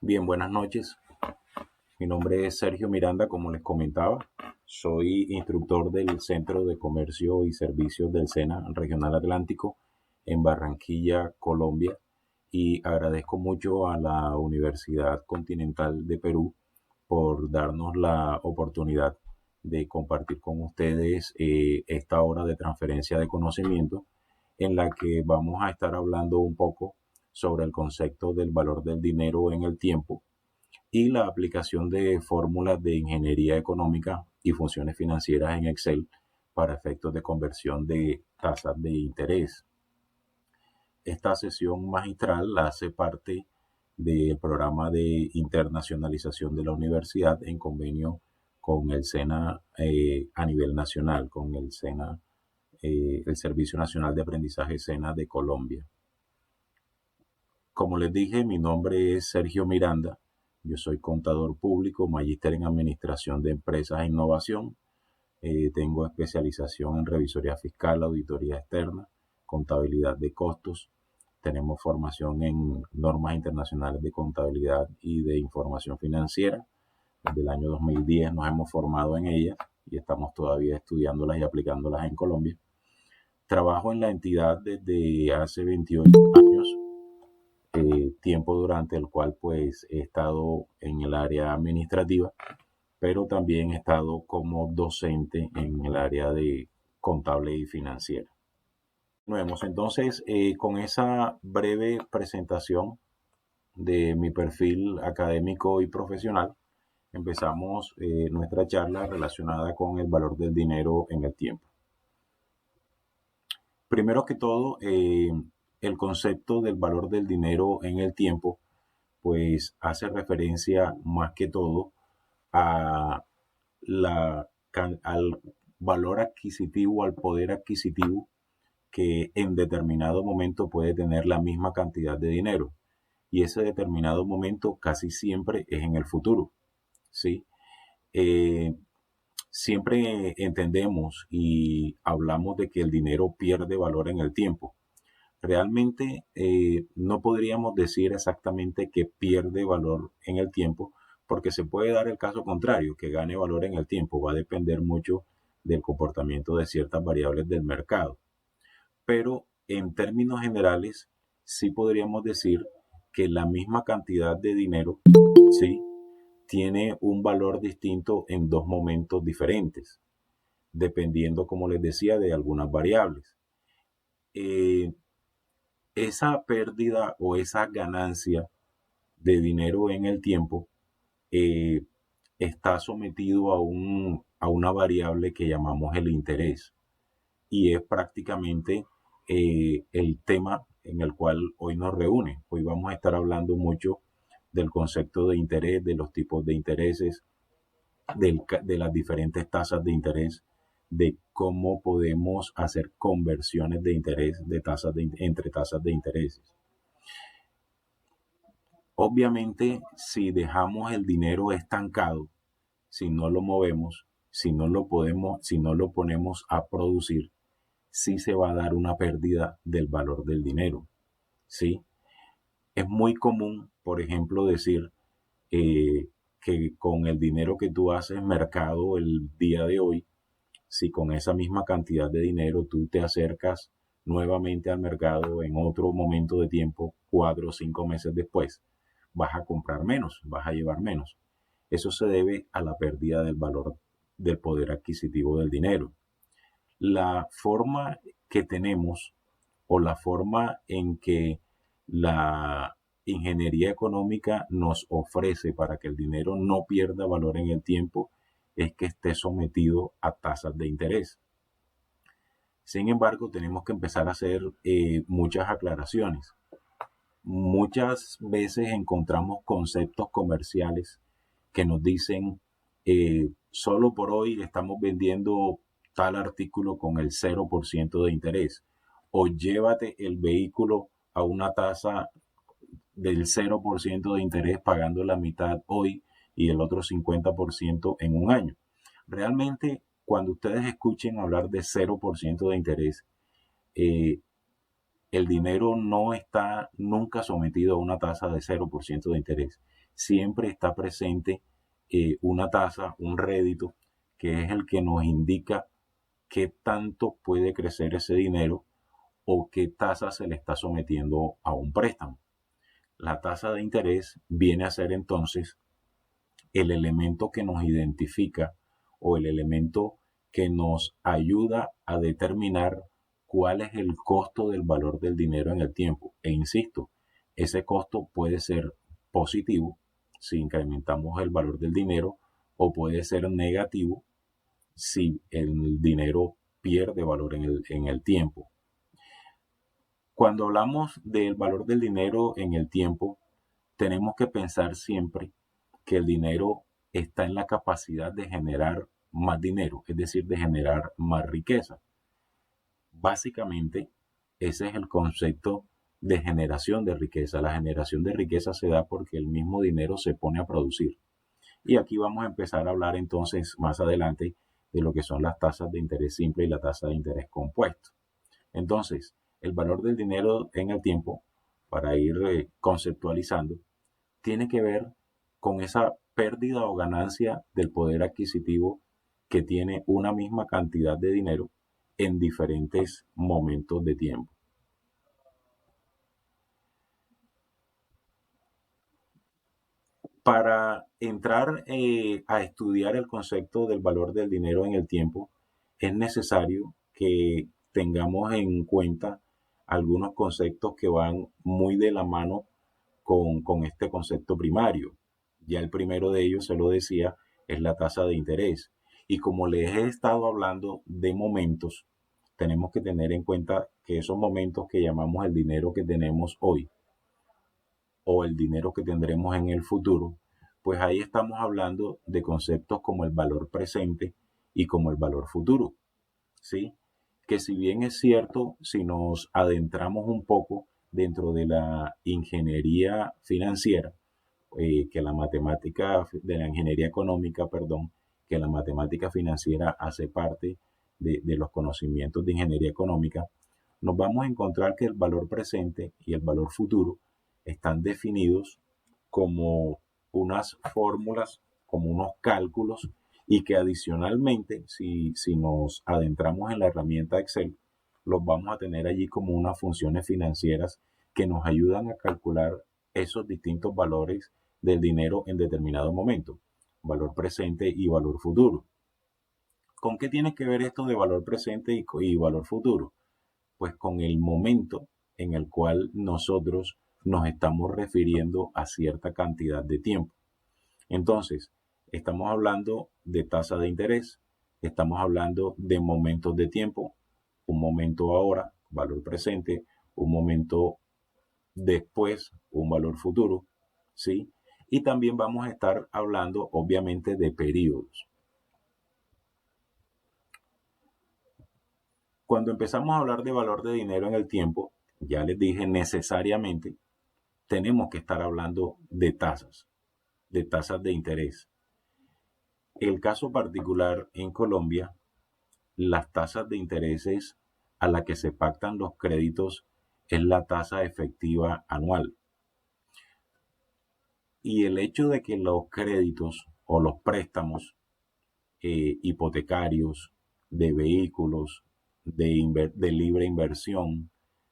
Bien, buenas noches. Mi nombre es Sergio Miranda, como les comentaba. Soy instructor del Centro de Comercio y Servicios del SENA Regional Atlántico en Barranquilla, Colombia. Y agradezco mucho a la Universidad Continental de Perú por darnos la oportunidad de compartir con ustedes esta hora de transferencia de conocimiento en la que vamos a estar hablando un poco sobre el concepto del valor del dinero en el tiempo y la aplicación de fórmulas de ingeniería económica y funciones financieras en Excel para efectos de conversión de tasas de interés. Esta sesión magistral la hace parte del programa de internacionalización de la universidad en convenio con el SENA a nivel nacional, con el SENA, el Servicio Nacional de Aprendizaje SENA de Colombia. Como les dije, mi nombre es Sergio Miranda. Yo soy contador público, magíster en Administración de Empresas e Innovación. Tengo especialización en revisoría fiscal, auditoría externa, contabilidad de costos. Tenemos formación en normas internacionales de contabilidad y de información financiera. Desde el año 2010 nos hemos formado en ellas y estamos todavía estudiándolas y aplicándolas en Colombia. Trabajo en la entidad desde hace 28 años. Tiempo durante el cual pues he estado en el área administrativa, pero también he estado como docente en el área de contable y financiera. Vemos entonces con esa breve presentación de mi perfil académico y profesional, empezamos nuestra charla relacionada con el valor del dinero en el tiempo. Primero que todo, el concepto del valor del dinero en el tiempo pues hace referencia más que todo a al valor adquisitivo, al poder adquisitivo que en determinado momento puede tener la misma cantidad de dinero. Y ese determinado momento casi siempre es en el futuro, ¿sí? Eh, Siempre entendemos y hablamos de que el dinero pierde valor en el tiempo. Realmente no podríamos decir exactamente que pierde valor en el tiempo, porque se puede dar el caso contrario, que gane valor en el tiempo. Va a depender mucho del comportamiento de ciertas variables del mercado. Pero en términos generales, sí podríamos decir que la misma cantidad de dinero, sí, tiene un valor distinto en dos momentos diferentes, dependiendo, como les decía, de algunas variables. Eh, esa pérdida o esa ganancia de dinero en el tiempo eh, está sometido a una variable que llamamos el interés y es prácticamente el tema en el cual hoy nos reúne. Hoy vamos a estar hablando mucho del concepto de interés, de los tipos de intereses, de las diferentes tasas de interés, de cómo podemos hacer conversiones de interés de entre tasas de intereses. Obviamente, si dejamos el dinero estancado, si no lo movemos, si no lo ponemos a producir, sí se va a dar una pérdida del valor del dinero, ¿sí? Es muy común, por ejemplo, decir que con el dinero que tú haces mercado el día de hoy, si con esa misma cantidad de dinero tú te acercas nuevamente al mercado en otro momento de tiempo, 4 o 5 meses después, vas a comprar menos, vas a llevar menos. Eso se debe a la pérdida del valor del poder adquisitivo del dinero. La forma que tenemos o la forma en que la ingeniería económica nos ofrece para que el dinero no pierda valor en el tiempo es que esté sometido a tasas de interés. Sin embargo, tenemos que empezar a hacer muchas aclaraciones. Muchas veces encontramos conceptos comerciales que nos dicen solo por hoy estamos vendiendo tal artículo con el 0% de interés o llévate el vehículo a una tasa del 0% de interés pagando la mitad hoy y el otro 50% en un año. Realmente, cuando ustedes escuchen hablar de 0% de interés, eh, el dinero no está nunca sometido a una tasa de 0% de interés. siempre está presente una tasa, un rédito, que es el que nos indica qué tanto puede crecer ese dinero o qué tasa se le está sometiendo a un préstamo. La tasa de interés viene a ser entonces el elemento que nos identifica o el elemento que nos ayuda a determinar cuál es el costo del valor del dinero en el tiempo. E insisto, ese costo puede ser positivo si incrementamos el valor del dinero o puede ser negativo si el dinero pierde valor en el tiempo. Cuando hablamos del valor del dinero en el tiempo, tenemos que pensar siempre que el dinero está en la capacidad de generar más dinero, es decir, de generar más riqueza. Básicamente, ese es el concepto de generación de riqueza. La generación de riqueza se da porque el mismo dinero se pone a producir. Y aquí vamos a empezar a hablar entonces más adelante de lo que son las tasas de interés simple y la tasa de interés compuesto. Entonces, el valor del dinero en el tiempo, para ir conceptualizando, tiene que ver con esa pérdida o ganancia del poder adquisitivo que tiene una misma cantidad de dinero en diferentes momentos de tiempo. Para entrar a estudiar el concepto del valor del dinero en el tiempo, es necesario que tengamos en cuenta algunos conceptos que van muy de la mano con este concepto primario. Ya el primero de ellos, se lo decía, es la tasa de interés. Y como les he estado hablando de momentos, tenemos que tener en cuenta que esos momentos que llamamos el dinero que tenemos hoy o el dinero que tendremos en el futuro, pues ahí estamos hablando de conceptos como el valor presente y como el valor futuro, ¿sí? Que si bien es cierto, si nos adentramos un poco dentro de la ingeniería financiera, que la matemática de la ingeniería económica, perdón, que la matemática financiera hace parte de los conocimientos de ingeniería económica, nos vamos a encontrar que el valor presente y el valor futuro están definidos como unas fórmulas, como unos cálculos, y que adicionalmente, si nos adentramos en la herramienta Excel, los vamos a tener allí como unas funciones financieras que nos ayudan a calcular esos distintos valores del dinero en determinado momento, valor presente y valor futuro. ¿Con qué tiene que ver esto de valor presente y valor futuro? Pues con el momento en el cual nosotros nos estamos refiriendo a cierta cantidad de tiempo. Entonces, estamos hablando de tasa de interés, estamos hablando de momentos de tiempo, un momento ahora, valor presente, un momento después, un valor futuro, ¿sí? Y también vamos a estar hablando, obviamente, de periodos. Cuando empezamos a hablar de valor de dinero en el tiempo, ya les dije, necesariamente tenemos que estar hablando de tasas de interés. El caso particular en Colombia, las tasas de intereses a la que se pactan los créditos es la tasa efectiva anual. Y el hecho de que los créditos o los préstamos hipotecarios, de vehículos, de libre inversión,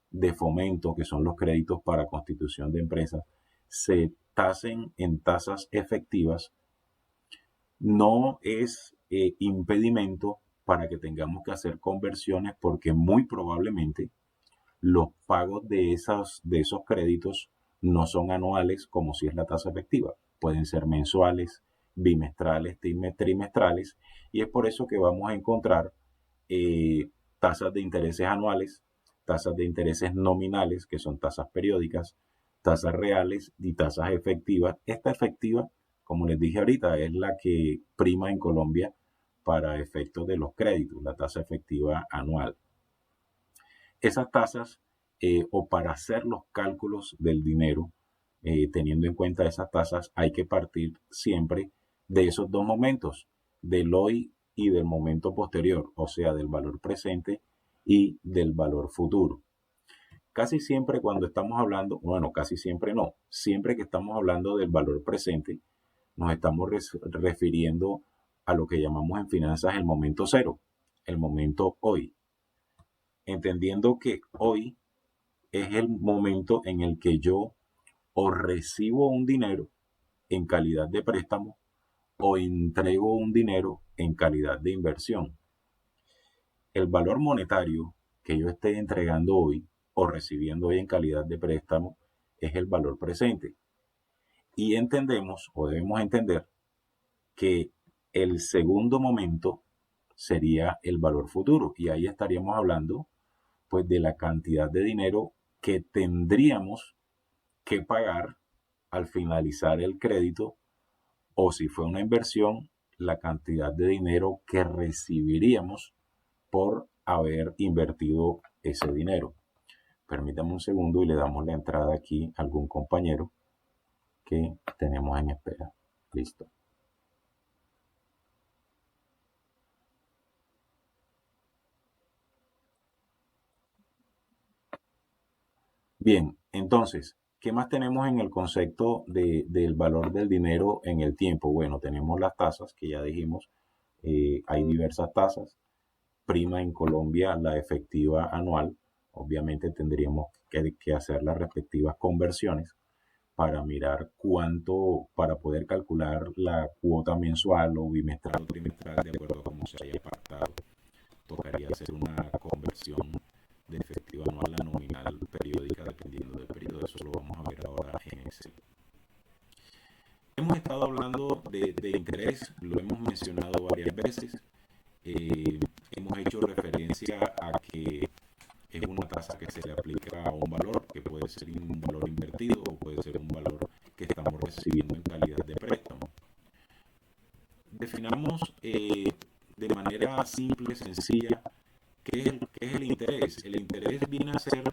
de fomento, que son los créditos para constitución de empresas, se tasen en tasas efectivas, no es impedimento para que tengamos que hacer conversiones, porque muy probablemente los pagos de esos créditos no son anuales como si es la tasa efectiva. Pueden ser mensuales, bimestrales, trimestrales, y es por eso que vamos a encontrar eh, tasas de intereses anuales, tasas de intereses nominales, que son tasas periódicas, tasas reales y tasas efectivas. Esta efectiva, como les dije ahorita, es la que prima en Colombia para efectos de los créditos, la tasa efectiva anual. Esas tasas, o para hacer los cálculos del dinero, teniendo en cuenta esas tasas, hay que partir siempre de esos dos momentos, del hoy y del momento posterior, o sea, del valor presente y del valor futuro. Casi siempre cuando estamos hablando, bueno, casi siempre no, siempre que estamos hablando del valor presente, nos estamos refiriendo a lo que llamamos en finanzas el momento cero, el momento hoy, entendiendo que hoy es el momento en el que yo o recibo un dinero en calidad de préstamo o entrego un dinero en calidad de inversión. El valor monetario que yo esté entregando hoy o recibiendo hoy en calidad de préstamo es el valor presente. Y entendemos o debemos entender que el segundo momento sería el valor futuro. Y ahí estaríamos hablando pues de la cantidad de dinero que tendríamos que pagar al finalizar el crédito, o si fue una inversión, la cantidad de dinero que recibiríamos por haber invertido ese dinero. Permítame un segundo y le damos la entrada aquí a algún compañero que tenemos en espera. Listo. Bien, entonces, ¿qué más tenemos en el concepto del valor del dinero en el tiempo? Bueno, tenemos las tasas que ya dijimos, hay diversas tasas. Prima en Colombia la efectiva anual. Obviamente tendríamos que hacer las respectivas conversiones para mirar cuánto, para poder calcular la cuota mensual o bimestral o trimestral de acuerdo a cómo se haya pactado. Tocaría hacer una conversión de efectiva anual a nominal periódica dependiendo del periodo. Eso lo vamos a ver ahora en Excel. Hemos estado hablando de interés, lo hemos mencionado varias veces. Hemos hecho referencia a que es una tasa que se le aplica a un valor, que puede ser un valor invertido o puede ser un valor que estamos recibiendo en calidad de préstamo. Definamos de manera simple, sencilla, ¿qué es el interés? El interés viene a ser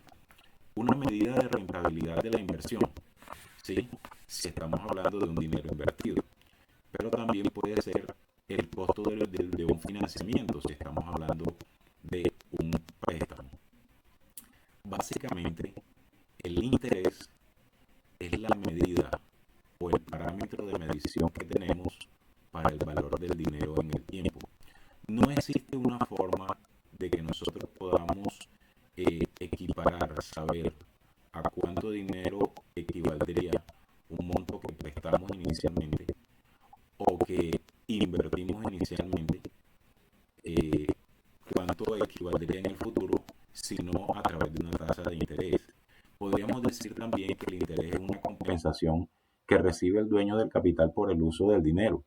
una medida de rentabilidad de la inversión, ¿sí? Si estamos hablando de un dinero invertido. Pero también puede ser el costo de un financiamiento, si estamos hablando de un préstamo. Básicamente, el interés es la medida o el parámetro de medición que tenemos para el valor del dinero en el tiempo. No existe una forma de que nosotros podamos equiparar, saber a cuánto dinero equivaldría un monto que prestamos inicialmente o que invertimos inicialmente, cuánto equivaldría en el futuro, sino a través de una tasa de interés. Podríamos decir también que el interés es una compensación que recibe el dueño del capital por el uso del dinero.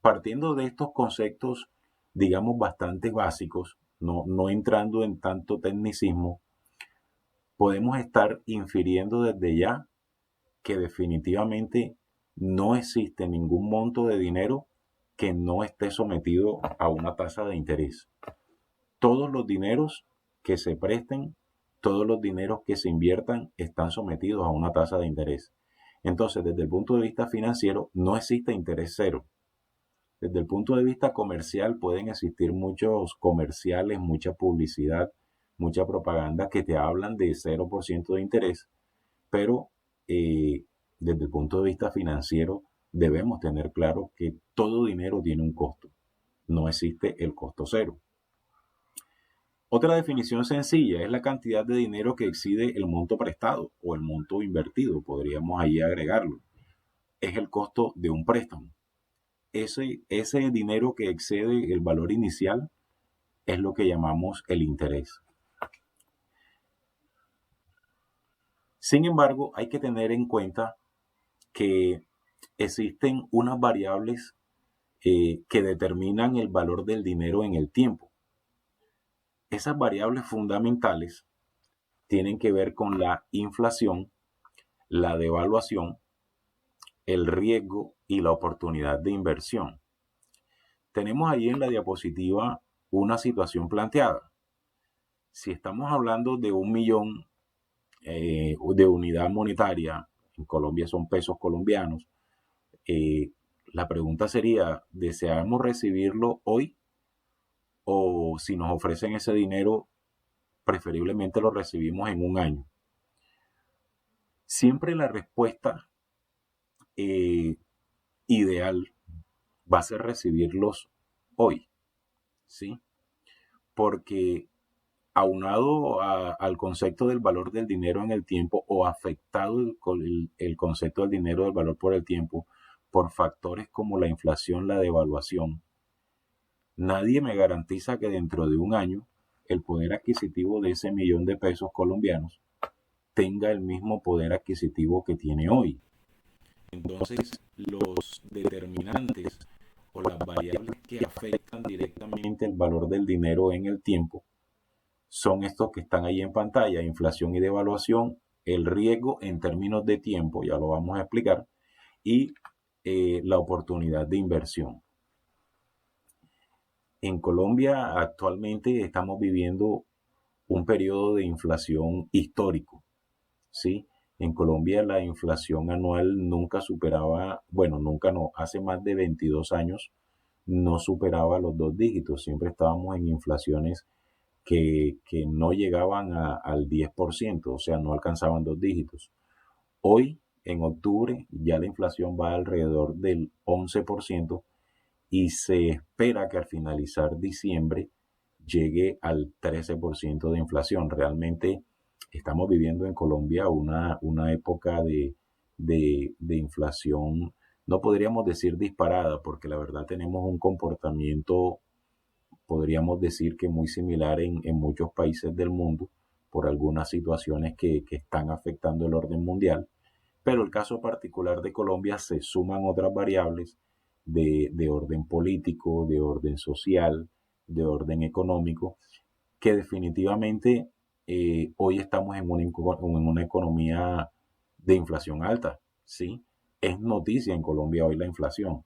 Partiendo de estos conceptos, digamos, bastante básicos, no entrando en tanto tecnicismo, podemos estar infiriendo desde ya que definitivamente no existe ningún monto de dinero que no esté sometido a una tasa de interés. Todos los dineros que se presten, todos los dineros que se inviertan están sometidos a una tasa de interés. Entonces, desde el punto de vista financiero, no existe interés cero. Desde el punto de vista comercial, pueden existir muchos comerciales, mucha publicidad, mucha propaganda que te hablan de 0% de interés, pero desde el punto de vista financiero debemos tener claro que todo dinero tiene un costo. No existe el costo cero. Otra definición sencilla es la cantidad de dinero que excede el monto prestado o el monto invertido, podríamos ahí agregarlo. Es el costo de un préstamo. Ese dinero que excede el valor inicial es lo que llamamos el interés. Sin embargo, hay que tener en cuenta que existen unas variables que determinan el valor del dinero en el tiempo. Esas variables fundamentales tienen que ver con la inflación, la devaluación, el riesgo y la oportunidad de inversión. Tenemos ahí en la diapositiva una situación planteada. Si estamos hablando de 1.000.000 de unidad monetaria, en Colombia son pesos colombianos, la pregunta sería, ¿deseamos recibirlo hoy? O si nos ofrecen ese dinero, preferiblemente lo recibimos en un año. Siempre la respuesta eh, ideal va a ser recibirlos hoy, ¿sí? Porque aunado al concepto del valor del dinero en el tiempo o afectado el concepto del dinero del valor por el tiempo por factores como la inflación, la devaluación, nadie me garantiza que dentro de un año el poder adquisitivo de ese millón de pesos colombianos tenga el mismo poder adquisitivo que tiene hoy. Entonces, los determinantes o las variables que afectan directamente el valor del dinero en el tiempo son estos que están ahí en pantalla: inflación y devaluación, el riesgo en términos de tiempo, ya lo vamos a explicar, y la oportunidad de inversión. En Colombia actualmente estamos viviendo un periodo de inflación histórico, ¿sí? En Colombia la inflación anual nunca superaba, bueno, nunca no, hace más de 22 años no superaba los 2 dígitos, siempre estábamos en inflaciones que no llegaban al 10%, o sea, no alcanzaban 2 dígitos. Hoy, en octubre, ya la inflación va alrededor del 11% y se espera que al finalizar diciembre llegue al 13% de inflación. Realmente estamos viviendo en Colombia una época de inflación, no podríamos decir disparada, porque la verdad tenemos un comportamiento, podríamos decir que muy similar en muchos países del mundo por algunas situaciones que están afectando el orden mundial, pero el caso particular de Colombia se suman otras variables de orden político, de orden social, de orden económico, que definitivamente hoy estamos en una economía de inflación alta, ¿sí? Es noticia en Colombia hoy la inflación.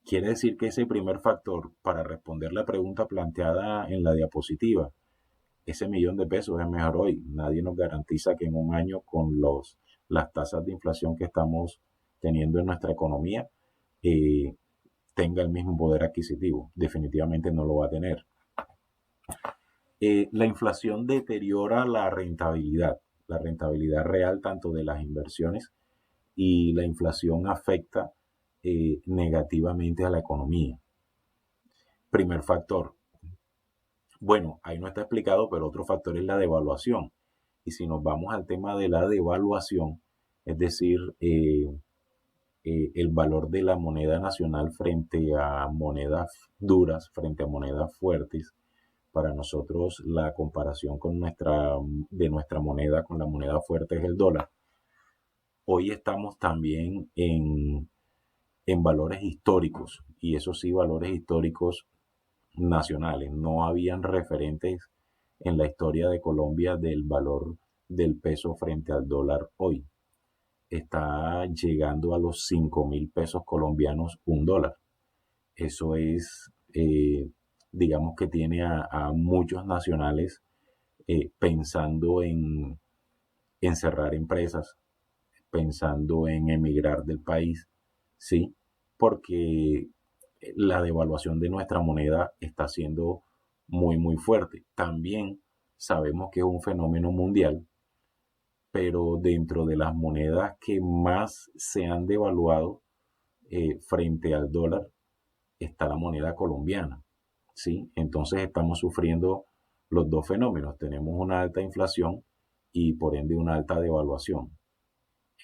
Quiere decir que ese primer factor, para responder la pregunta planteada en la diapositiva, ese millón de pesos es mejor hoy. Nadie nos garantiza que en un año, con las tasas de inflación que estamos teniendo en nuestra economía, eh, tenga el mismo poder adquisitivo. Definitivamente no lo va a tener. La inflación deteriora la rentabilidad real tanto de las inversiones, y la inflación afecta negativamente a la economía. Primer factor. Bueno, ahí no está explicado, pero otro factor es la devaluación. Y si nos vamos al tema de la devaluación, es decir, el valor de la moneda nacional frente a monedas duras, frente a monedas fuertes, para nosotros la comparación de nuestra moneda con la moneda fuerte es el dólar. Hoy estamos también en valores históricos, y eso sí, valores históricos nacionales. No habían referentes en la historia de Colombia del valor del peso frente al dólar hoy. Está llegando a los 5.000 pesos colombianos un dólar. Eso es, digamos que tiene a muchos nacionales pensando en cerrar empresas, pensando en emigrar del país, ¿sí? Porque la devaluación de nuestra moneda está siendo muy, muy fuerte. También sabemos que es un fenómeno mundial, pero dentro de las monedas que más se han devaluado frente al dólar está la moneda colombiana, ¿sí? Entonces estamos sufriendo los dos fenómenos. Tenemos una alta inflación y por ende una alta devaluación.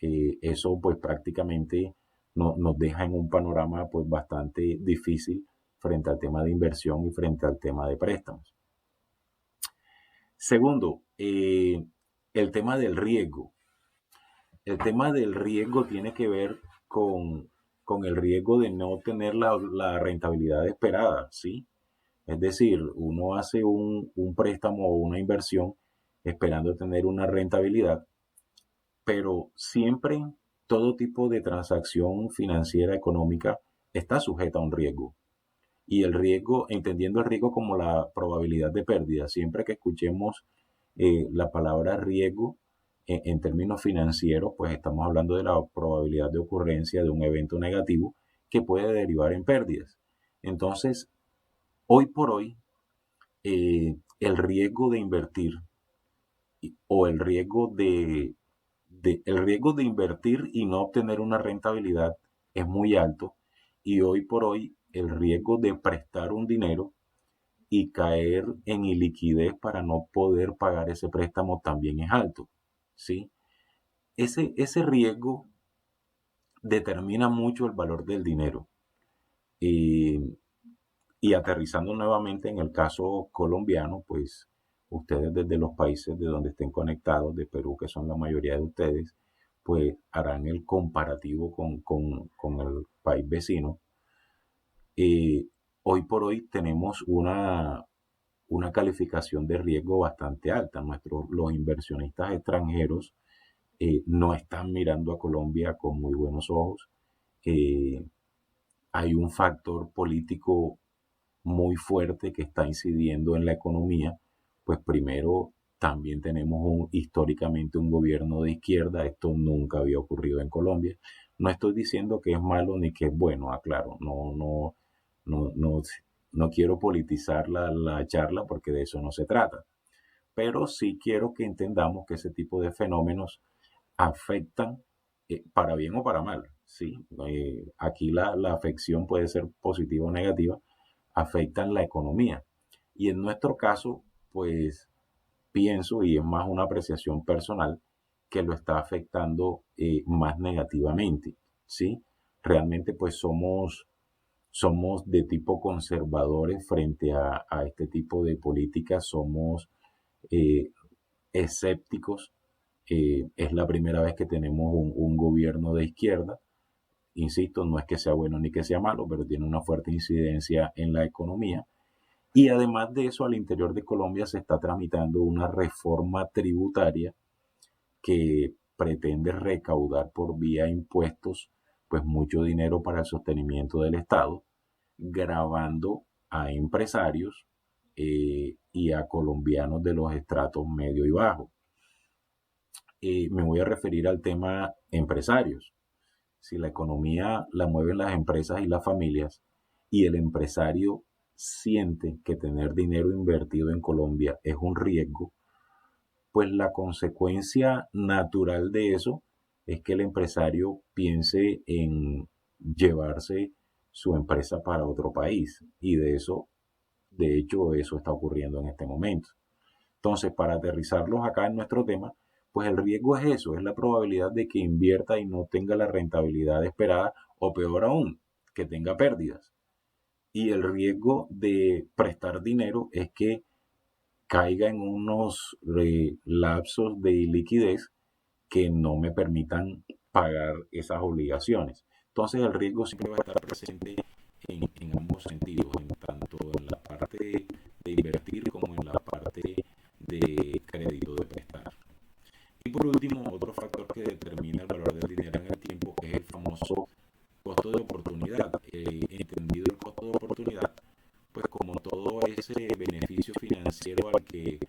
Eso pues prácticamente nos deja en un panorama pues bastante difícil frente al tema de inversión y frente al tema de préstamos. Segundo, el tema del riesgo. El tema del riesgo tiene que ver con el riesgo de no tener la rentabilidad esperada, ¿sí? Es decir, uno hace un préstamo o una inversión esperando tener una rentabilidad, pero siempre todo tipo de transacción financiera económica está sujeta a un riesgo. Y el riesgo, entendiendo el riesgo como la probabilidad de pérdida, siempre que escuchemos la palabra riesgo en términos financieros, pues estamos hablando de la probabilidad de ocurrencia de un evento negativo que puede derivar en pérdidas. Entonces, hoy por hoy, el riesgo de invertir o el riesgo de invertir y no obtener una rentabilidad es muy alto, y hoy por hoy el riesgo de prestar un dinero y caer en iliquidez para no poder pagar ese préstamo también es alto, ¿sí? Ese riesgo determina mucho el valor del dinero. Y, y aterrizando nuevamente en el caso colombiano, pues ustedes desde los países de donde estén conectados, de Perú, que son la mayoría de ustedes, pues harán el comparativo con el país vecino. Hoy por hoy tenemos una calificación de riesgo bastante alta. Los inversionistas extranjeros no están mirando a Colombia con muy buenos ojos. Eh, Hay un factor político muy fuerte que está incidiendo en la economía. Pues primero, también tenemos históricamente un gobierno de izquierda. Esto nunca había ocurrido en Colombia. No estoy diciendo que es malo ni que es bueno, aclaro. No, no, no quiero politizar la charla, porque de eso no se trata. Pero sí quiero que entendamos que ese tipo de fenómenos afectan, para bien o para mal, ¿sí? Aquí la afección puede ser positiva o negativa, afectan la economía. Y en nuestro caso, pues pienso, y es más una apreciación personal, que lo está afectando más negativamente, ¿sí? Realmente pues somos de tipo conservadores frente a este tipo de políticas, somos eh, escépticos. Es la primera vez que tenemos un gobierno de izquierda. Insisto, no es que sea bueno ni que sea malo, pero tiene una fuerte incidencia en la economía. Y además de eso, al interior de Colombia se está tramitando una reforma tributaria que pretende recaudar por vía impuestos pues mucho dinero para el sostenimiento del Estado, gravando a empresarios y a colombianos de los estratos medio y bajo. Me voy a referir al tema empresarios. Si la economía la mueven las empresas y las familias, y el empresario siente que tener dinero invertido en Colombia es un riesgo, pues la consecuencia natural de eso es que el empresario piense en llevarse su empresa para otro país. Y de hecho, eso está ocurriendo en este momento. Entonces, para aterrizarlos acá en nuestro tema, pues el riesgo es eso, es la probabilidad de que invierta y no tenga la rentabilidad esperada, o peor aún, que tenga pérdidas. Y el riesgo de prestar dinero es que caiga en unos lapsos de liquidez que no me permitan pagar esas obligaciones. Entonces el riesgo siempre va a estar presente en ambos sentidos, en tanto en la parte de invertir como en la parte de crédito, de prestar. Y por último, otro factor que determina el valor del dinero en el tiempo es el famoso costo de oportunidad. Entendido el costo de oportunidad, pues como todo ese beneficio financiero al que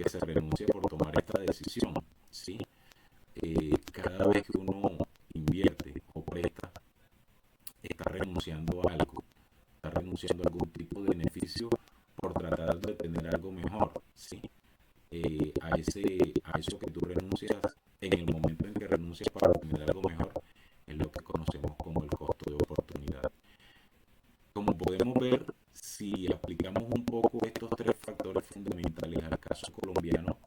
se renuncia por tomar esta decisión, ¿sí? Cada vez que uno invierte o presta, está renunciando a algo, está renunciando a algún tipo de beneficio por tratar de tener algo mejor, ¿sí? A eso que tú renuncias, en el momento en que renuncias para obtener algo mejor, es lo que conocemos como el costo de oportunidad. Como podemos ver, si aplicamos un poco estos tres factores fundamentales al caso colombiano,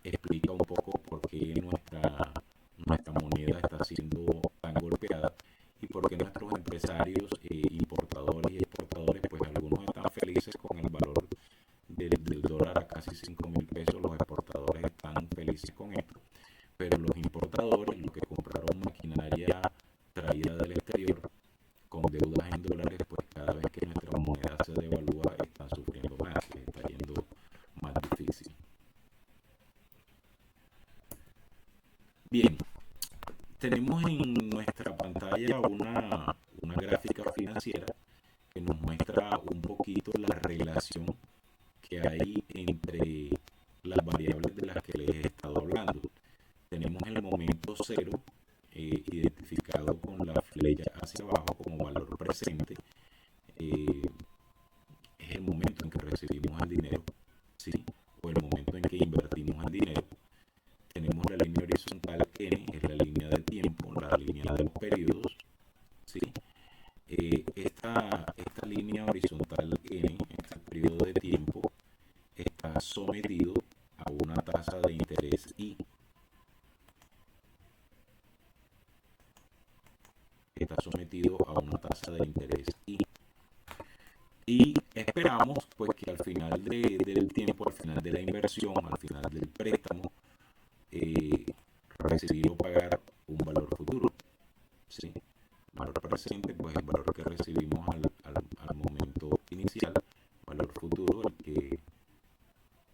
explica un poco por qué nuestra moneda está siendo tan golpeada, y por qué nuestros empresarios, importadores y exportadores, pues algunos están felices con el valor del dólar a casi 5.000 pesos. Los exportadores están felices con esto, pero los importadores, los que compraron maquinaria traída del exterior con deudas en dólares, pues cada vez que nuestra moneda se devalúa están sufriendo más, les está yendo más difícil. Bien, tenemos en nuestra pantalla una gráfica financiera que nos muestra un poquito la relación que hay entre las variables de las que les he estado hablando. Tenemos el momento cero, identificado con la flecha hacia abajo como valor presente. Es el momento en que recibimos el dinero. está sometido a una tasa de interés I. Está sometido a una tasa de interés I. Y esperamos pues que al final del tiempo, al final de la inversión, al final del préstamo, recibir o pagar un valor futuro. ¿Sí? Valor presente, pues el valor que recibimos al momento inicial, valor futuro, el que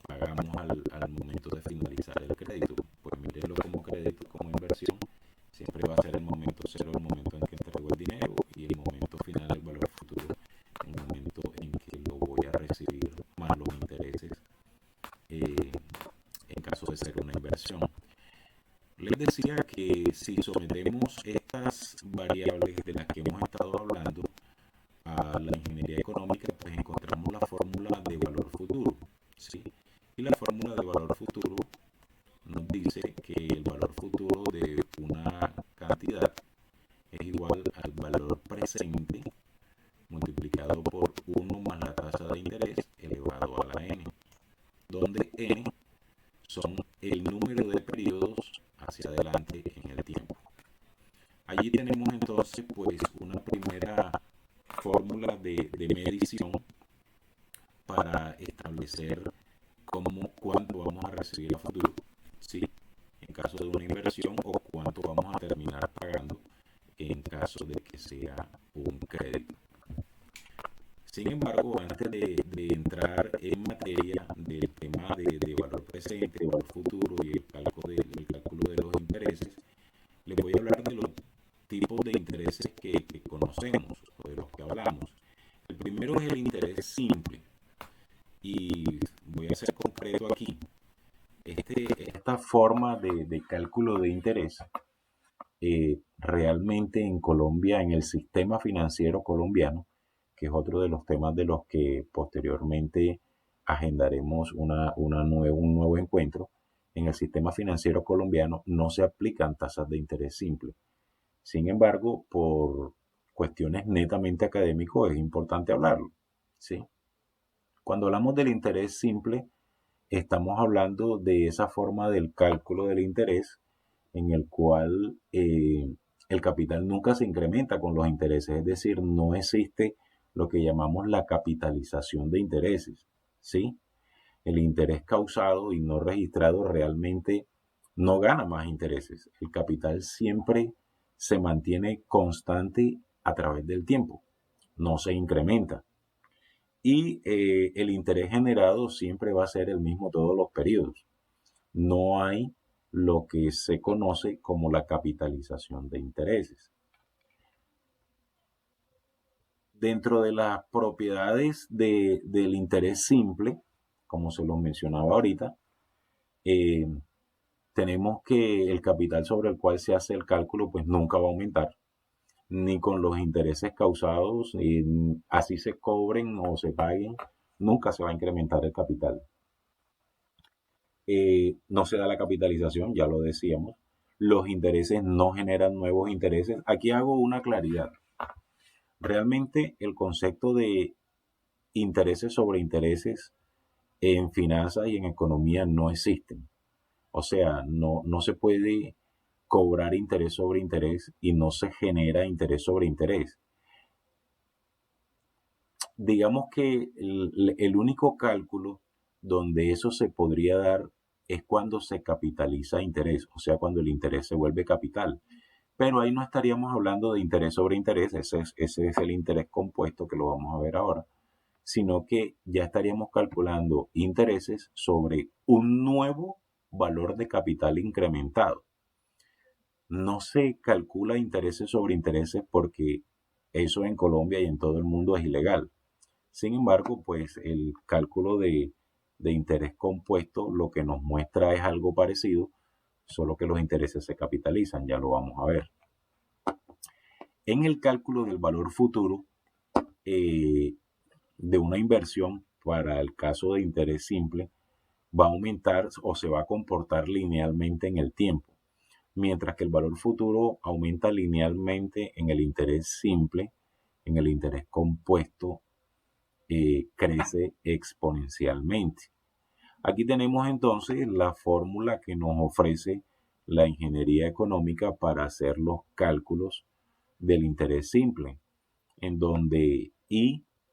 pagamos al momento de finalizar el crédito. Pues mírenlo como crédito, como inversión, siempre va a ser el momento cero, el momento en que entrego el dinero, y el momento final, el valor futuro, el momento en que lo voy a recibir más los intereses, en caso de ser una inversión. Les decía que si sometemos estas variables de las que hemos estado hablando a la ingeniería económica, pues encontramos la fórmula de valor futuro, ¿sí? Y la fórmula de valor futuro nos dice que el valor futuro de una cantidad es igual al valor presente multiplicado por 1 más la tasa de interés elevado a la n, donde n son el número de periodos hacia adelante en el tiempo. Allí tenemos entonces pues una primera fórmula de medición para establecer cuánto vamos a recibir a futuro, ¿sí? En caso de una inversión, o cuánto vamos a terminar pagando en caso de que sea un crédito. Sin embargo, antes de entrar en materia del tema de valor presente, valor futuro y el cálculo de los intereses, les voy a hablar de los tipos de intereses que conocemos o de los que hablamos. El primero es el interés simple, y voy a ser concreto aquí. Esta forma de cálculo de interés, realmente en Colombia, en el sistema financiero colombiano, que es otro de los temas de los que posteriormente agendaremos un nuevo encuentro, en el sistema financiero colombiano no se aplican tasas de interés simple. Sin embargo, por cuestiones netamente académicas es importante hablarlo, ¿sí? Cuando hablamos del interés simple, estamos hablando de esa forma del cálculo del interés en el cual el capital nunca se incrementa con los intereses, es decir, no existe lo que llamamos la capitalización de intereses, ¿sí? El interés causado y no registrado realmente no gana más intereses. El capital siempre se mantiene constante a través del tiempo, no se incrementa. Y el interés generado siempre va a ser el mismo todos los periodos. No hay lo que se conoce como la capitalización de intereses. Dentro de las propiedades del interés simple, como se lo mencionaba ahorita, tenemos que el capital sobre el cual se hace el cálculo pues nunca va a aumentar, ni con los intereses causados, así se cobren o se paguen, nunca se va a incrementar el capital. No se da la capitalización, ya lo decíamos. Los intereses no generan nuevos intereses. Aquí hago una claridad. Realmente el concepto de intereses sobre intereses en finanzas y en economía no existen. O sea, no se puede cobrar interés sobre interés y no se genera interés sobre interés. Digamos que el único cálculo donde eso se podría dar es cuando se capitaliza interés, o sea, cuando el interés se vuelve capital. Pero ahí no estaríamos hablando de interés sobre interés, ese es el interés compuesto que lo vamos a ver ahora, sino que ya estaríamos calculando intereses sobre un nuevo valor de capital incrementado. No se calcula intereses sobre intereses porque eso en Colombia y en todo el mundo es ilegal. Sin embargo, pues el cálculo de interés compuesto lo que nos muestra es algo parecido, solo que los intereses se capitalizan, ya lo vamos a ver. En el cálculo del valor futuro de una inversión, para el caso de interés simple, va a aumentar o se va a comportar linealmente en el tiempo, mientras que el valor futuro aumenta linealmente en el interés simple. En el interés compuesto crece exponencialmente. Aquí tenemos entonces la fórmula que nos ofrece la ingeniería económica para hacer los cálculos del interés simple, en donde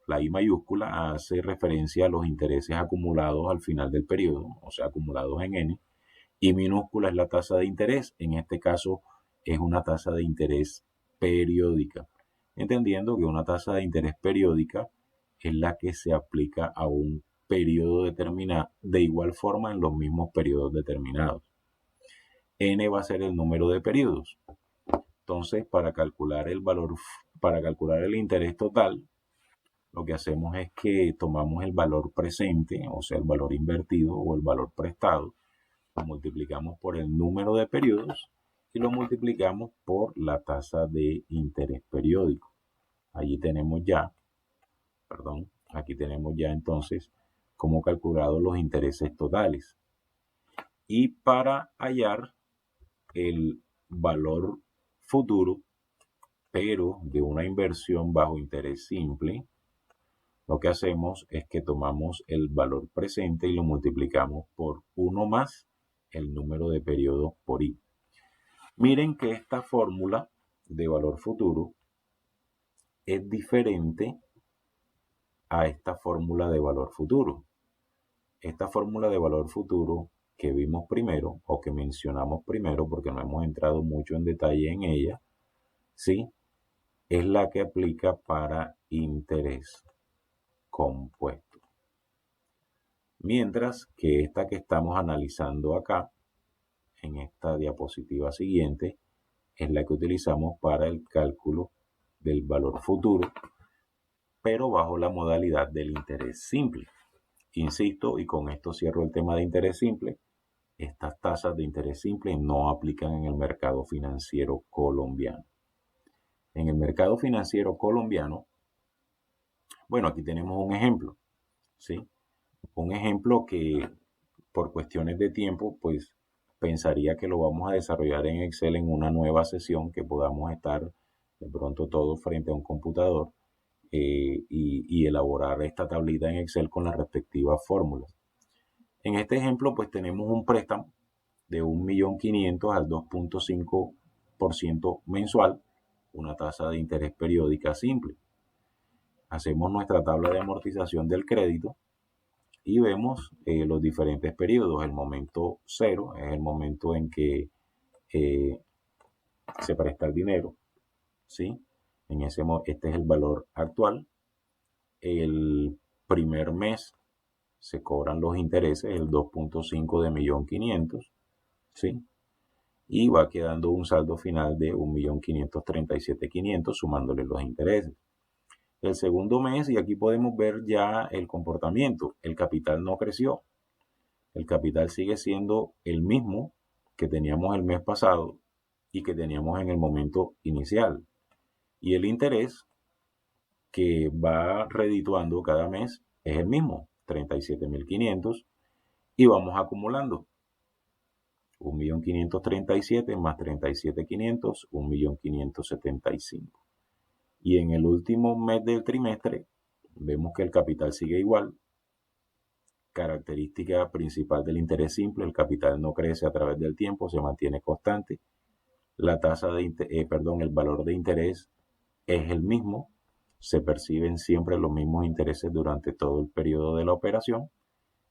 la I mayúscula, hace referencia a los intereses acumulados al final del periodo, o sea, acumulados en N, y minúscula es la tasa de interés. En este caso es una tasa de interés periódica, entendiendo que una tasa de interés periódica es la que se aplica a un periodo determinado, de igual forma en los mismos periodos determinados. N va a ser el número de periodos. Entonces, para calcular el interés total, lo que hacemos es que tomamos el valor presente, o sea, el valor invertido o el valor prestado, lo multiplicamos por el número de periodos y lo multiplicamos por la tasa de interés periódico. Aquí tenemos ya entonces cómo calculado los intereses totales. Y para hallar el valor futuro, pero de una inversión bajo interés simple, lo que hacemos es que tomamos el valor presente y lo multiplicamos por 1 más el número de periodos por I. Miren que esta fórmula de valor futuro es diferente a esta fórmula de valor futuro. Esta fórmula de valor futuro que vimos primero o que mencionamos primero, porque no hemos entrado mucho en detalle en ella, ¿sí?, es la que aplica para interés compuesto. Mientras que esta que estamos analizando acá, en esta diapositiva siguiente, es la que utilizamos para el cálculo del valor futuro, pero bajo la modalidad del interés simple. Insisto, y con esto cierro el tema de interés simple, estas tasas de interés simple no aplican en el mercado financiero colombiano. En el mercado financiero colombiano, bueno, aquí tenemos un ejemplo, ¿sí? Un ejemplo que por cuestiones de tiempo, pues pensaría que lo vamos a desarrollar en Excel en una nueva sesión que podamos estar de pronto todos frente a un computador y elaborar esta tablita en Excel con las respectivas fórmulas. En este ejemplo, pues tenemos un préstamo de 1.500.000 al 2.5% mensual, una tasa de interés periódica simple. Hacemos nuestra tabla de amortización del crédito y vemos los diferentes periodos. El momento cero es el momento en que se presta el dinero, ¿sí? Este es el valor actual. El primer mes se cobran los intereses, el 2.5 de 1.500.000, ¿sí? Y va quedando un saldo final de 1.537.500 sumándole los intereses. El segundo mes, y aquí podemos ver ya el comportamiento, el capital no creció, el capital sigue siendo el mismo que teníamos el mes pasado y que teníamos en el momento inicial. Y el interés que va redituando cada mes es el mismo, 37.500, y vamos acumulando. 1.537.000 más 37.500, 1.575.000. Y en el último mes del trimestre vemos que el capital sigue igual. Característica principal del interés simple: el capital no crece a través del tiempo, se mantiene constante. La tasa de el valor de interés es el mismo, se perciben siempre los mismos intereses durante todo el periodo de la operación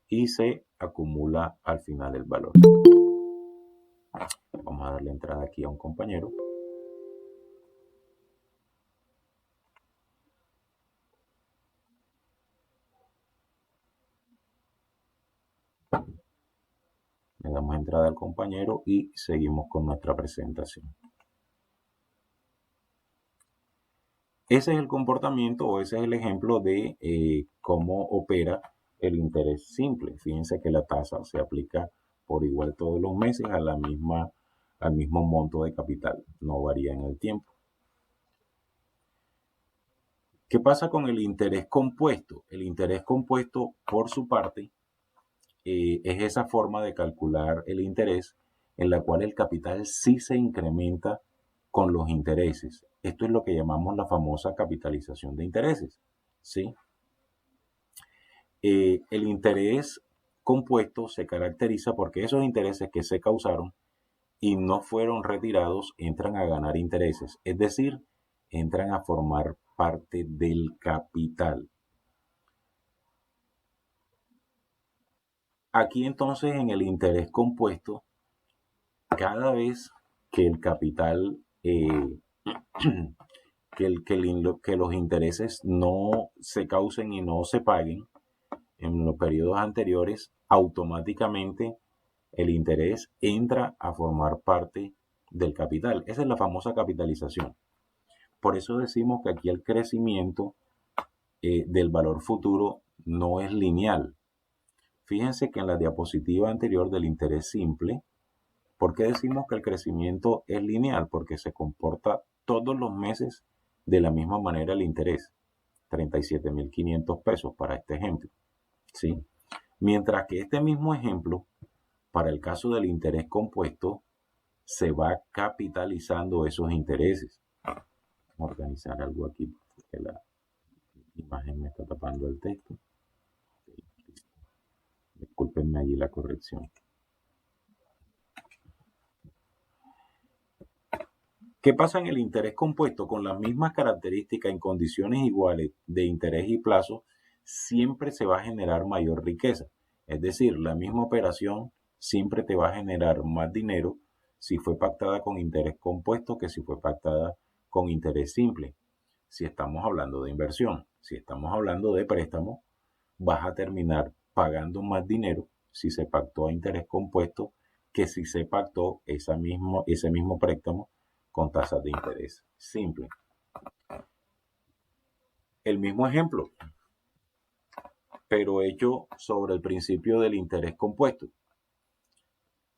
y se acumula al final el valor. Vamos a darle entrada aquí a un compañero. Le damos entrada al compañero y seguimos con nuestra presentación. Ese es el comportamiento, o ese es el ejemplo de cómo opera el interés simple. Fíjense que la tasa se aplica por igual todos los meses al mismo monto de capital, no varía en el tiempo. ¿Qué pasa con el interés compuesto? El interés compuesto, por su parte, es esa forma de calcular el interés en la cual el capital sí se incrementa con los intereses. Esto es lo que llamamos la famosa capitalización de intereses, ¿sí? El interés compuesto se caracteriza porque esos intereses que se causaron y no fueron retirados entran a ganar intereses, es decir, entran a formar parte del capital. Aquí entonces en el interés compuesto, cada vez que el capital, que los intereses no se causen y no se paguen en los periodos anteriores, automáticamente el interés entra a formar parte del capital. Esa es la famosa capitalización. Por eso decimos que aquí el crecimiento del valor futuro no es lineal. Fíjense que en la diapositiva anterior del interés simple, ¿por qué decimos que el crecimiento es lineal? Porque se comporta todos los meses de la misma manera el interés. 37.500 pesos para este ejemplo. ¿Sí? Mientras que este mismo ejemplo, para el caso del interés compuesto, se va capitalizando esos intereses. Vamos a organizar algo aquí porque la imagen me está tapando el texto. Discúlpenme allí la corrección. ¿Qué pasa en el interés compuesto? Con las mismas características en condiciones iguales de interés y plazo, siempre se va a generar mayor riqueza. Es decir, la misma operación siempre te va a generar más dinero si fue pactada con interés compuesto que si fue pactada con interés simple. Si estamos hablando de inversión, si estamos hablando de préstamo, vas a terminar pagando más dinero si se pactó a interés compuesto que si se pactó ese mismo préstamo con tasas de interés simple. El mismo ejemplo, pero hecho sobre el principio del interés compuesto.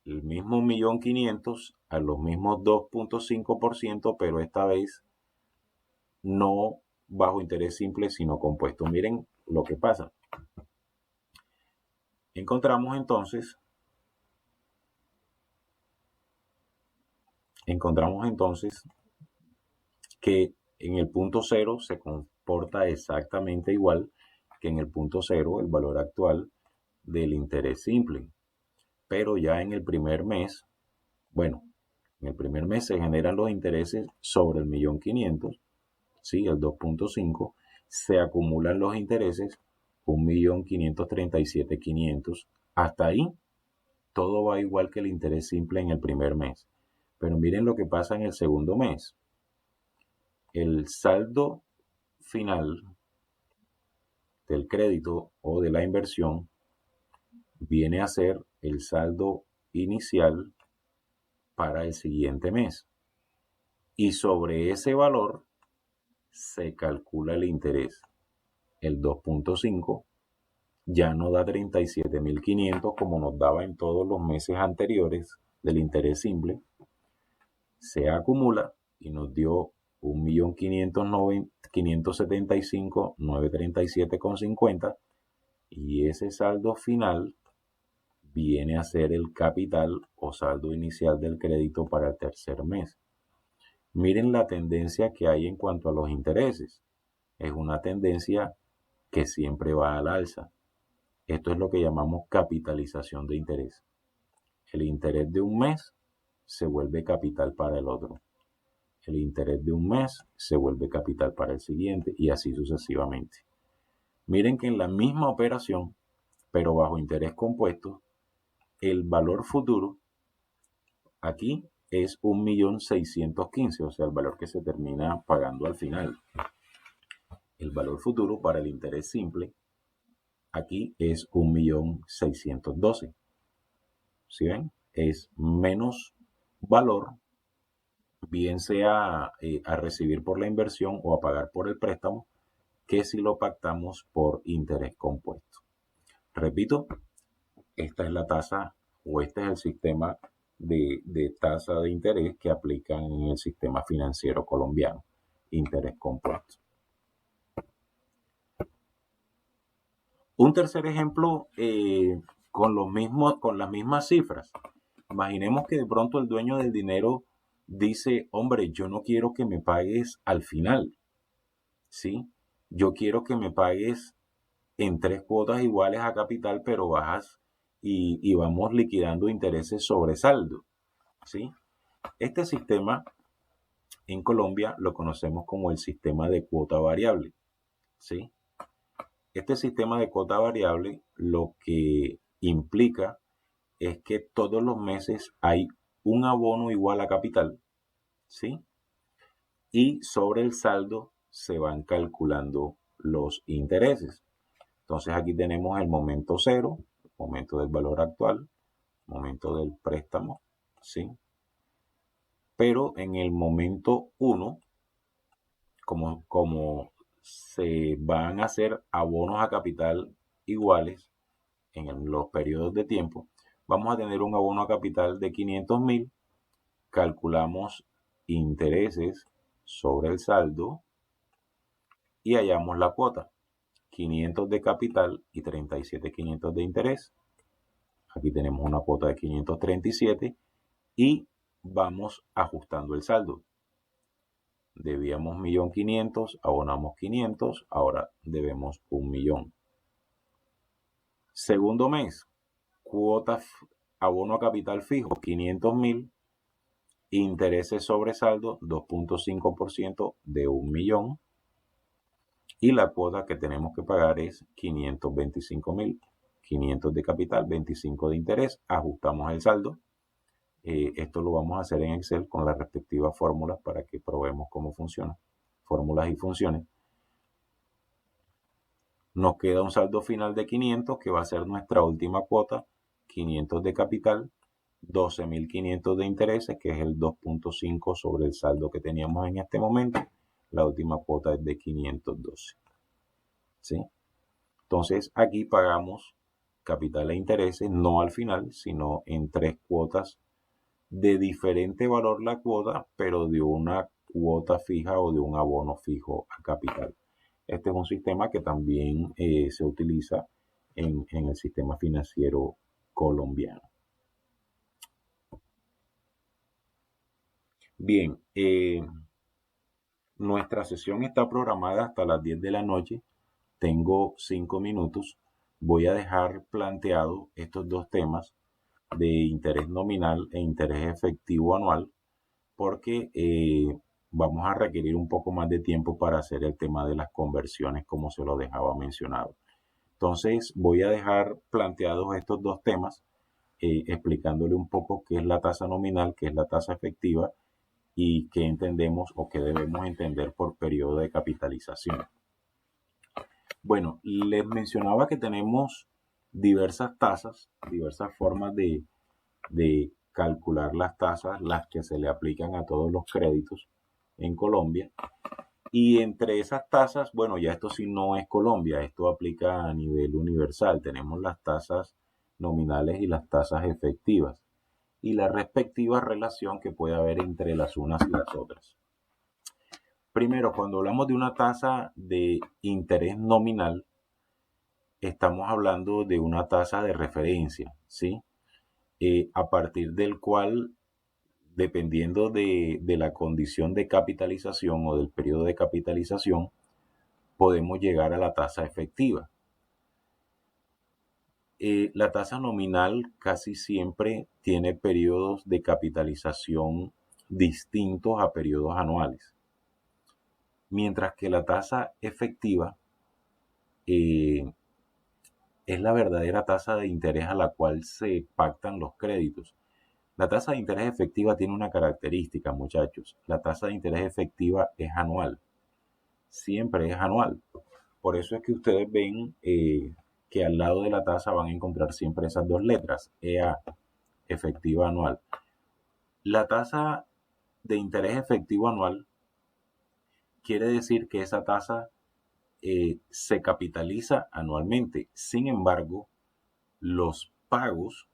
El mismo 1.500.000 a los mismos 2.5%, pero esta vez no bajo interés simple, sino compuesto. Miren lo que pasa. Encontramos entonces que en el punto cero se comporta exactamente igual que en el punto cero el valor actual del interés simple. Pero ya en el primer mes, bueno, en el primer mes se generan los intereses sobre el 1.500.000, ¿sí? El 2.5, se acumulan los intereses 1.537.500. Hasta ahí todo va igual que el interés simple en el primer mes. Pero miren lo que pasa en el segundo mes. El saldo final del crédito o de la inversión viene a ser el saldo inicial para el siguiente mes. Y sobre ese valor se calcula el interés. El 2.5 ya no da 37.500 como nos daba en todos los meses anteriores del interés simple. Se acumula y nos dio 1.575.937,50 y ese saldo final viene a ser el capital o saldo inicial del crédito para el tercer mes. Miren la tendencia que hay en cuanto a los intereses. Es una tendencia que siempre va al alza. Esto es lo que llamamos capitalización de interés. El interés de un mes se vuelve capital para el otro. El interés de un mes se vuelve capital para el siguiente y así sucesivamente. Miren que en la misma operación, pero bajo interés compuesto, el valor futuro aquí es 1.615.000, o sea, el valor que se termina pagando al final. El valor futuro para el interés simple aquí es 1.612.000. ¿Sí ven? Es menos valor, bien sea a recibir por la inversión o a pagar por el préstamo, que si lo pactamos por interés compuesto. Repito, esta es la tasa o este es el sistema de tasa de interés que aplican en el sistema financiero colombiano, interés compuesto. Un tercer ejemplo con las mismas cifras. Imaginemos que de pronto el dueño del dinero dice, hombre, yo no quiero que me pagues al final, ¿sí? Yo quiero que me pagues en 3 cuotas iguales a capital, pero bajas y vamos liquidando intereses sobre saldo, ¿sí? Este sistema en Colombia lo conocemos como el sistema de cuota variable, ¿sí? Este sistema de cuota variable lo que implica es que todos los meses hay un abono igual a capital, ¿sí? Y sobre el saldo se van calculando los intereses. Entonces aquí tenemos el momento cero, el momento del valor actual, momento del préstamo, ¿sí? Pero en el momento uno, como se van a hacer abonos a capital iguales en los periodos de tiempo, vamos a tener un abono a capital de 500.000, calculamos intereses sobre el saldo y hallamos la cuota, 500 de capital y 37.500 de interés. Aquí tenemos una cuota de 537 y vamos ajustando el saldo. Debíamos 1.500.000, abonamos 500, ahora debemos 1.000.000. Segundo mes, cuota abono a capital fijo 500.000, intereses sobre saldo 2.5% de 1.000.000 y la cuota que tenemos que pagar es 525.000. 500 de capital, 25 de interés, ajustamos el saldo. Esto lo vamos a hacer en Excel con las respectivas fórmulas para que probemos cómo funciona. Fórmulas y funciones. Nos queda un saldo final de 500 que va a ser nuestra última cuota. 500 de capital, 12.500 de intereses, que es el 2.5 sobre el saldo que teníamos en este momento. La última cuota es de 512. ¿Sí? Entonces aquí pagamos capital e intereses, no al final, sino en 3 cuotas de diferente valor la cuota, pero de una cuota fija o de un abono fijo a capital. Este es un sistema que también se utiliza en el sistema financiero colombiano. Bien, nuestra sesión está programada hasta las 10 de la noche. Tengo 5 minutos. Voy a dejar planteado estos dos temas de interés nominal e interés efectivo anual porque vamos a requerir un poco más de tiempo para hacer el tema de las conversiones como se lo dejaba mencionado. Entonces voy a dejar planteados estos dos temas explicándole un poco qué es la tasa nominal, qué es la tasa efectiva y qué entendemos o qué debemos entender por periodo de capitalización. Bueno, les mencionaba que tenemos diversas tasas, diversas formas de calcular las tasas, las que se le aplican a todos los créditos en Colombia. Y entre esas tasas, bueno, ya esto sí no es Colombia, esto aplica a nivel universal. Tenemos las tasas nominales y las tasas efectivas y la respectiva relación que puede haber entre las unas y las otras. Primero, cuando hablamos de una tasa de interés nominal, estamos hablando de una tasa de referencia, ¿sí? A partir del cual, dependiendo de la condición de capitalización o del periodo de capitalización, podemos llegar a la tasa efectiva. La tasa nominal casi siempre tiene periodos de capitalización distintos a periodos anuales, mientras que la tasa efectiva es la verdadera tasa de interés a la cual se pactan los créditos. La tasa de interés efectiva tiene una característica, muchachos. La tasa de interés efectiva es anual. Siempre es anual. Por eso es que ustedes ven que al lado de la tasa van a encontrar siempre esas dos letras, EA, efectiva anual. La tasa de interés efectivo anual quiere decir que esa tasa se capitaliza anualmente. Sin embargo, los pagos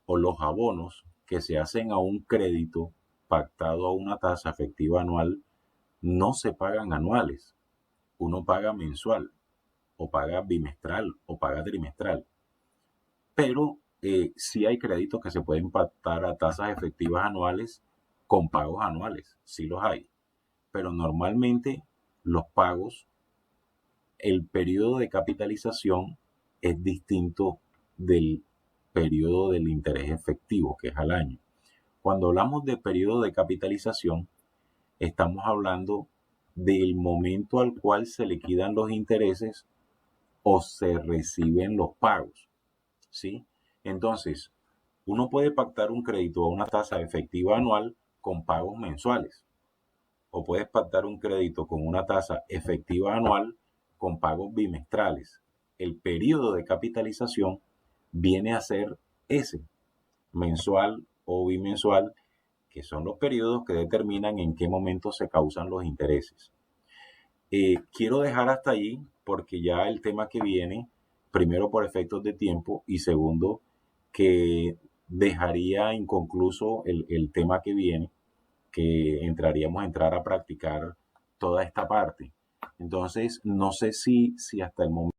o los abonos que se hacen a un crédito pactado a una tasa efectiva anual no se pagan anuales. Uno paga mensual o paga bimestral o paga trimestral. Pero sí hay créditos que se pueden pactar a tasas efectivas anuales con pagos anuales. Sí los hay. Pero normalmente los pagos, el periodo de capitalización es distinto del periodo del interés efectivo, que es al año. Cuando hablamos de periodo de capitalización, estamos hablando del momento al cual se liquidan los intereses o se reciben los pagos, ¿sí? Entonces, uno puede pactar un crédito a una tasa efectiva anual con pagos mensuales, o puedes pactar un crédito con una tasa efectiva anual con pagos bimestrales. El periodo de capitalización viene a ser ese, mensual o bimensual, que son los periodos que determinan en qué momento se causan los intereses. Quiero dejar hasta allí porque ya el tema que viene, primero por efectos de tiempo y segundo, que dejaría inconcluso el tema que viene, que entraríamos a entrar a practicar toda esta parte. Entonces, no sé si hasta el momento